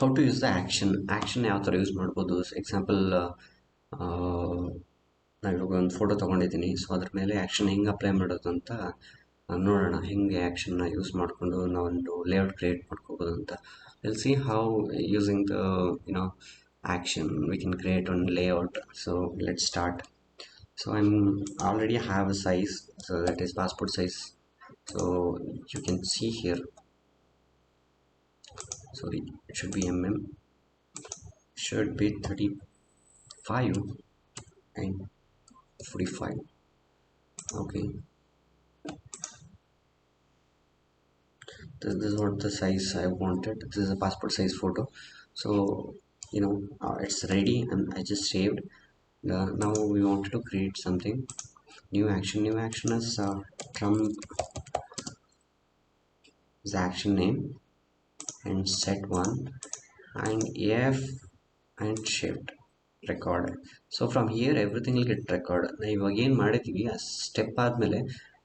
how to use the action ಯಾವ ಥರ use ಮಾಡ್ಬೋದು. ಎಕ್ಸಾಂಪಲ್ ನಾವಿವಾಗ ಒಂದು ಫೋಟೋ ತೊಗೊಂಡಿದ್ದೀನಿ, ಸೊ ಅದ್ರ ಮೇಲೆ ಆ್ಯಕ್ಷನ್ ಹೆಂಗೆ ಅಪ್ಲೈ ಮಾಡೋದು ಅಂತ ನೋಡೋಣ. ಹೆಂಗೆ ಆ್ಯಕ್ಷನ್ನ ಯೂಸ್ ಮಾಡಿಕೊಂಡು ನಾವೊಂದು ಲೇಔಟ್ ಕ್ರಿಯೇಟ್ ಮಾಡ್ಕೋಬೋದು ಅಂತ. Will see how using the action we can create on layout. So let's start. So I'm already have a size, so that is passport size. So you can see here, sorry, it should be should be 35 and 45. Okay, this is what the size I wanted. This is a passport size photo. So it's ready and I just saved. Now we wanted to create something. New action is Trump is action name and set one and F and shift record. So from here everything will get record. ಇವಾಗ ಏನು ಮಾಡಿದ್ದೀವಿ ಆ step ಆದಮೇಲೆ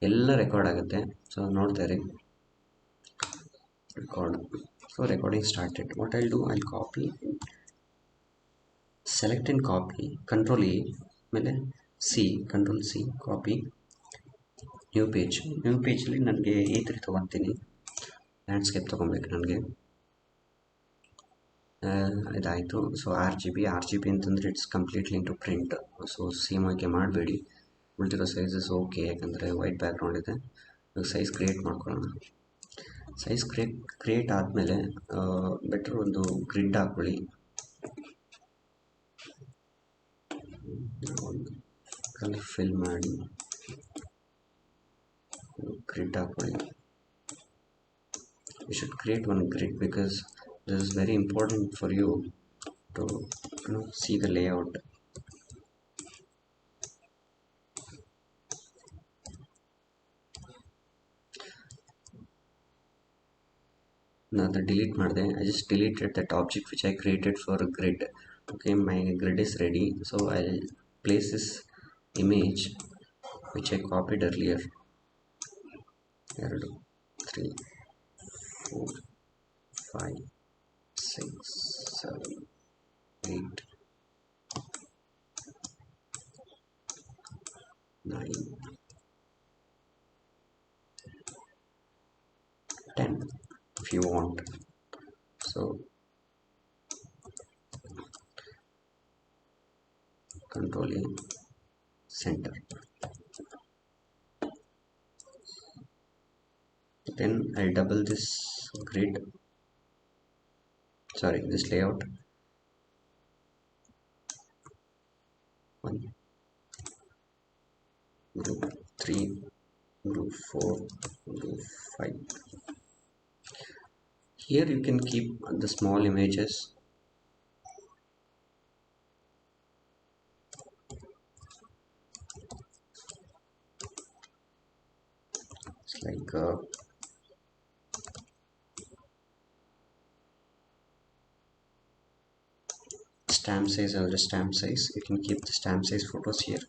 ಎಲ್ಲ record ಆಗುತ್ತೆ. So ನೋಡ್ತಾ ಇರಿ, record. So recording started. What I'll do, I'll copy, select and copy, control A ಮೇಲೆ control C, copy, new page ಅಲ್ಲಿ ನನಗೆ A3 ತೊಗೊತೀನಿ. ಲ್ಯಾಂಡ್ಸ್ಕೇಪ್ ತೊಗೊಬೇಕು ನನಗೆ. ಇದಾಯಿತು. ಸೊ ಆರ್ ಜಿ ಬಿ ಅಂತಂದರೆ it's completely into print. So same ಆಗಿ ಮಾಡಬೇಡಿ, ಉಳಿದಿರೋ ಸೈಜಸ್ ಓಕೆ, ಯಾಕಂದರೆ ವೈಟ್ ಬ್ಯಾಕ್ಗ್ರೌಂಡ್ ಇದೆ. ಇವಾಗ ಸೈಜ್ ಕ್ರಿಯೇಟ್ ಮಾಡ್ಕೊಳ್ಳೋಣ. ಸೈಜ್ ಕ್ರಿಯೇಟ್ ಆದಮೇಲೆ ಬೆಟರ್ ಒಂದು ಗ್ರಿಡ್ ಹಾಕ್ಕೊಳ್ಳಿ. ಕಲರ್ ಫಿಲ್ ಮಾಡಿ ಗ್ರಿಡ್ ಹಾಕ್ಕೊಳ್ಳಿ. You should create one grid because this is very important for you to see the layout. Now the delete ಮಾಡಿದೆ. I just deleted that object which I created for a grid. Okay, my grid is ready. So I'll place this image which I copied earlier. 2 3 4 5 6 7 8 9 10 if you want. So control A, center. Then I'll double this grid, sorry, this layout. 1 group 3 group 4 group 5. Here you can keep the small images. It's like stamp size or the stamp size. You can keep the stamp size photos here.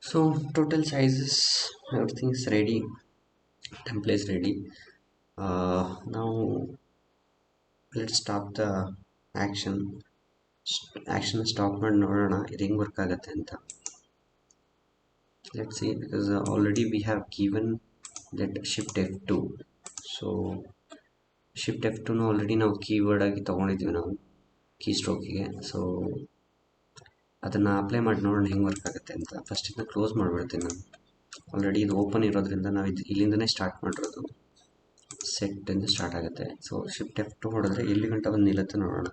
So total sizes, everything is ready, template is ready. Now let's stop the action stop ಮಾಡಿ ನೋಡೋಣ ಇದು ಹೆಂಗೆ work ಆಗುತ್ತೆ ಅಂತ. Let's see, because already we have given that shift F2. so shift F2 already ನಾವು keyword ಆಗಿ ತೊಗೊಂಡಿದ್ದೀವಿ ನಾವು ಕೀ ಸ್ಟ್ರೋಕಿಗೆ. ಸೊ ಅದನ್ನು ಅಪ್ಲೈ ಮಾಡಿ ನೋಡೋಣ ಹೆಂಗೆ ವರ್ಕ್ ಆಗುತ್ತೆ ಅಂತ. ಫಸ್ಟ್ ಇದನ್ನ ಕ್ಲೋಸ್ ಮಾಡಿಬಿಡ್ತೀನಿ ನಾನು. ಆಲ್ರೆಡಿ ಇದು ಓಪನ್ ಇರೋದ್ರಿಂದ ನಾವು ಇಲ್ಲಿಂದನೇ ಸ್ಟಾರ್ಟ್ ಮಾಡಿರೋದು. ಸೆಟ್ಟಿಂದ ಸ್ಟಾರ್ಟ್ ಆಗುತ್ತೆ. ಸೊ ಶಿಫ್ಟ್ F2 ಹೊಡೆದ್ರೆ ಎಲ್ಲಿ ಗಂಟ ಬಂದು ನಿಲ್ಲುತ್ತೆ ನೋಡೋಣ.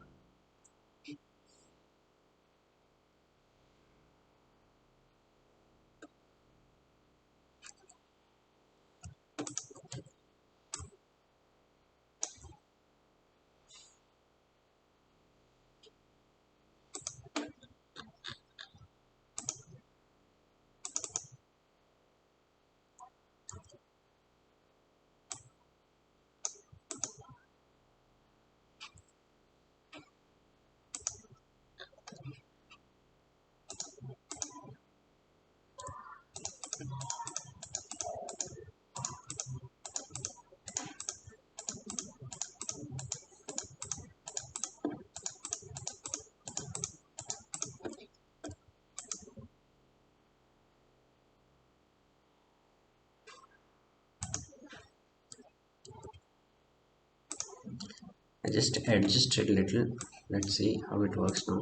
I just adjust it a little. Let's see how it works now.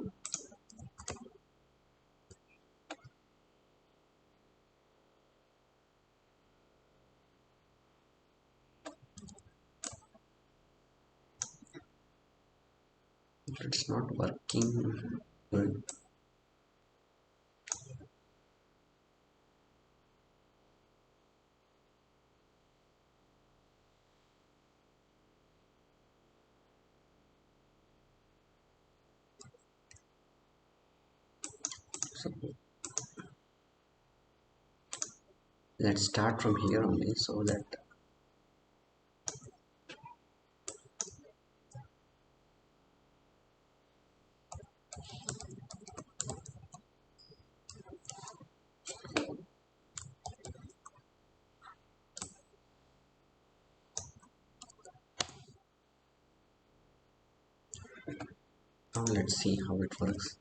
It's not working good. So let's start from here only so that now let's see how it works.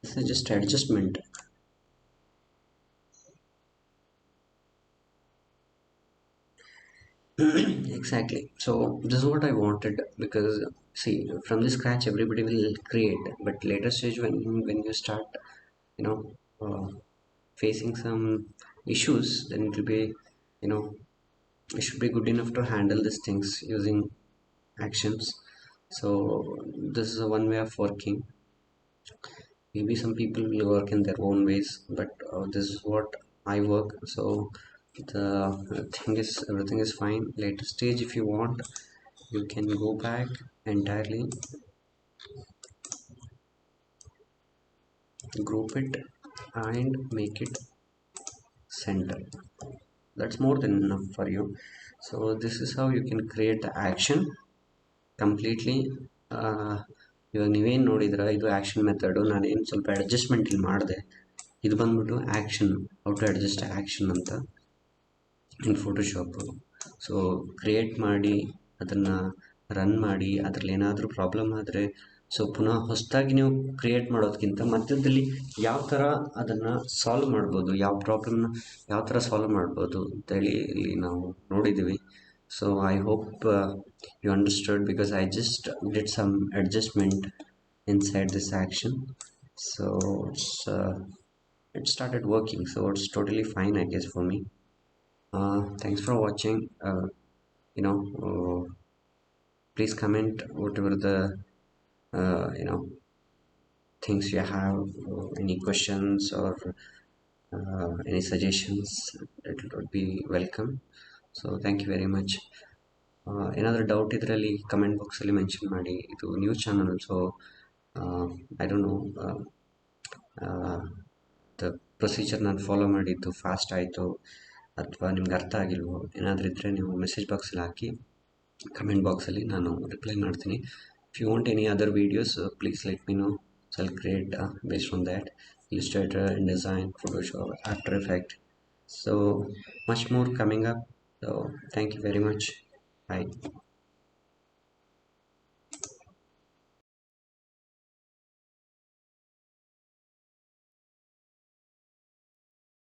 This is just adjustment. Exactly. So this is what I wanted because see from the scratch everybody will create, but later stage when you start, you know, facing some issues, then it will be, you know, you should be good enough to handle these things using actions. So this is a one way of working. Maybe some people will work in their own ways, but this is what I work. So the thing is everything is fine. Later stage if you want, you can go back entirely, group it and make it center. That's more than enough for you. So this is how you can create the action completely. ಇವಾಗ ನೀವೇನು ನೋಡಿದ್ರ ಇದು action method. ನಾನೇನು ಸ್ವಲ್ಪ adjustment ಇಲ್ಲಿ ಮಾಡಿದೆ. ಇದು ಬಂದ್ಬಿಟ್ಟು ಆ್ಯಕ್ಷನ್, ಔ ಟು ಅಡ್ಜಸ್ಟ್ ಆ್ಯಕ್ಷನ್ ಅಂತ ಇನ್ ಫೋಟೋಶಾಪು. ಸೊ ಕ್ರಿಯೇಟ್ ಮಾಡಿ ಅದನ್ನು ರನ್ ಮಾಡಿ ಅದರಲ್ಲಿ ಏನಾದರೂ ಪ್ರಾಬ್ಲಮ್ ಆದರೆ ಸೊ ಪುನಃ ಹೊಸದಾಗಿ ನೀವು ಕ್ರಿಯೇಟ್ ಮಾಡೋದಕ್ಕಿಂತ ಮಧ್ಯದಲ್ಲಿ ಯಾವ ಥರ ಅದನ್ನು ಸಾಲ್ವ್ ಮಾಡ್ಬೋದು, ಯಾವ ಪ್ರಾಬ್ಲಮ್ನ ಯಾವ ಥರ ಸಾಲ್ವ್ ಮಾಡ್ಬೋದು ಅಂತೇಳಿ ಇಲ್ಲಿ ನಾವು ನೋಡಿದ್ದೀವಿ. So I hope you understood because I just did some adjustment inside this action. So it started working, so it's totally fine I guess for me. Thanks for watching. You know, please comment whatever the you know things you have, any questions or any suggestions. It would be welcome. So thank you very much. ಏನಾದರೂ doubt ಇದರಲ್ಲಿ comment ಬಾಕ್ಸಲ್ಲಿ mention ಮಾಡಿ. ಇದು news channel, so I don't know the procedure ನಾನು follow ಮಾಡಿದ್ದು fast ಆಯಿತು ಅಥವಾ ನಿಮ್ಗೆ ಅರ್ಥ ಆಗಿಲ್ವೋ, ಏನಾದರೂ ಇದ್ದರೆ ನೀವು ಮೆಸೇಜ್ ಬಾಕ್ಸಲ್ಲಿ ಹಾಕಿ, ಕಮೆಂಟ್ ಬಾಕ್ಸಲ್ಲಿ ನಾನು ರಿಪ್ಲೈ ಮಾಡ್ತೀನಿ. If you want any other videos please let me know. So I'll create based on that Illustrator, InDesign, Photoshop, After Effects. So much more coming up. So thank you very much. Bye.